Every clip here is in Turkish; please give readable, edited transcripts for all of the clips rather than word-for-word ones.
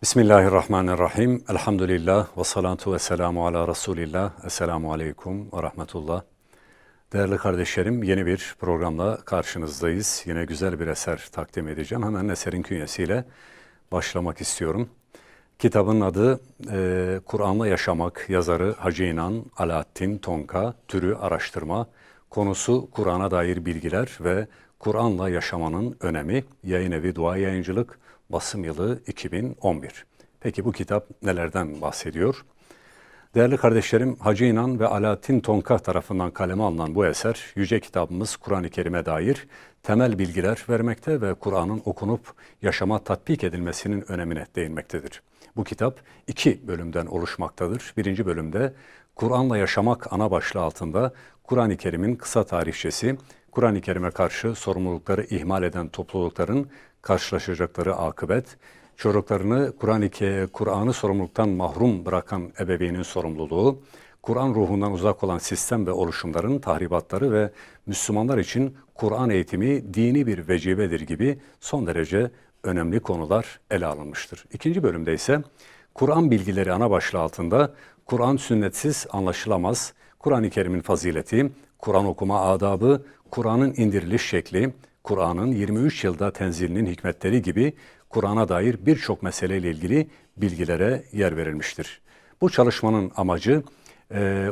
Bismillahirrahmanirrahim. Elhamdülillah ve salatu ve selamu ala Resulillah. Esselamu aleyküm ve rahmetullah. Değerli kardeşlerim, yeni bir programla karşınızdayız. Yine güzel bir eser takdim edeceğim. Hemen eserin künyesiyle başlamak istiyorum. Kitabın adı Kur'an'la Yaşamak, yazarı Hacı İnan Alaaddin Tonka, türü araştırma, konusu Kur'an'a dair bilgiler ve Kur'an'la yaşamanın önemi, Yayınevi Dua Yayıncılık, basım yılı 2011. Peki bu kitap nelerden bahsediyor? Değerli kardeşlerim, Hacı İnan ve Alaaddin Tonka tarafından kaleme alınan bu eser, yüce kitabımız Kur'an-ı Kerim'e dair temel bilgiler vermekte ve Kur'an'ın okunup yaşama tatbik edilmesinin önemine değinmektedir. Bu kitap 2 bölümden oluşmaktadır. Birinci bölümde Kur'an'la Yaşamak ana başlığı altında Kur'an-ı Kerim'in kısa tarihçesi, Kur'an-ı Kerim'e karşı sorumlulukları ihmal eden toplulukların karşılaşacakları akıbet, çocuklarını Kur'an'ı sorumluluktan mahrum bırakan ebeveynin sorumluluğu, Kur'an ruhundan uzak olan sistem ve oluşumların tahribatları ve Müslümanlar için Kur'an eğitimi dini bir vecibedir gibi son derece önemli konular ele alınmıştır. İkinci bölümde ise Kur'an bilgileri ana başlığı altında Kur'an sünnetsiz anlaşılamaz, Kur'an-ı Kerim'in fazileti, Kur'an okuma adabı, Kur'an'ın indiriliş şekli, Kur'an'ın 23 yılda tenzilinin hikmetleri gibi Kur'an'a dair birçok meseleyle ilgili bilgilere yer verilmiştir. Bu çalışmanın amacı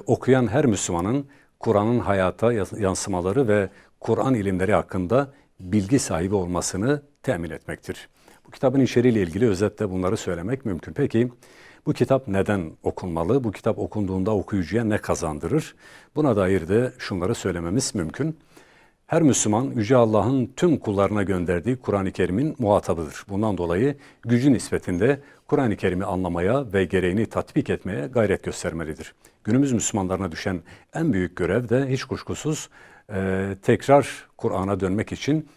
okuyan her Müslümanın Kur'an'ın hayata yansımaları ve Kur'an ilimleri hakkında bilgi sahibi olmasını temin etmektir. Bu kitabın içeriğiyle ilgili özetle bunları söylemek mümkün. Peki bu kitap neden okunmalı? Bu kitap okunduğunda okuyucuya ne kazandırır? Buna dair de şunları söylememiz mümkün. Her Müslüman Yüce Allah'ın tüm kullarına gönderdiği Kur'an-ı Kerim'in muhatabıdır. Bundan dolayı gücü nispetinde Kur'an-ı Kerim'i anlamaya ve gereğini tatbik etmeye gayret göstermelidir. Günümüz Müslümanlarına düşen en büyük görev de hiç kuşkusuz tekrar Kur'an'a dönmek için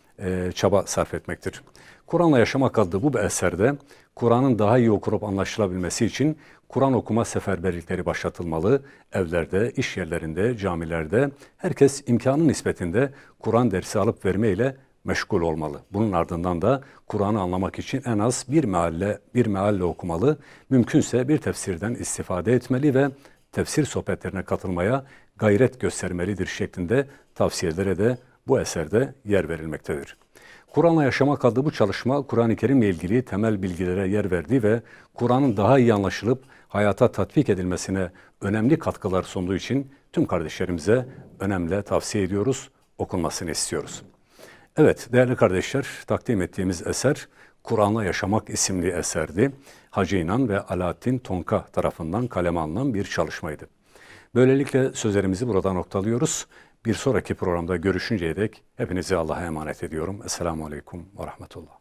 çaba sarf etmektir. Kur'an'la Yaşamak adlı bu eserde Kur'an'ın daha iyi okunup anlaşılabilmesi için Kur'an okuma seferberlikleri başlatılmalı. Evlerde, iş yerlerinde, camilerde herkes imkanı nispetinde Kur'an dersi alıp vermeyle meşgul olmalı. Bunun ardından da Kur'an'ı anlamak için en az bir mealle okumalı. Mümkünse bir tefsirden istifade etmeli ve tefsir sohbetlerine katılmaya gayret göstermelidir şeklinde tavsiyelere de bu eserde yer verilmektedir. Kur'an'la Yaşamak adlı bu çalışma Kur'an-ı Kerim'le ilgili temel bilgilere yer verdi ve Kur'an'ın daha iyi anlaşılıp hayata tatbik edilmesine önemli katkılar sunduğu için tüm kardeşlerimize önemli tavsiye ediyoruz, okunmasını istiyoruz. Evet değerli kardeşler, takdim ettiğimiz eser Kur'an'la Yaşamak isimli eserdi. Hacı İnan ve Alaaddin Tonka tarafından kaleme alınan bir çalışmaydı. Böylelikle sözlerimizi burada noktalıyoruz. Bir sonraki programda görüşünceye dek hepinizi Allah'a emanet ediyorum. Esselamu Aleyküm ve Rahmetullah.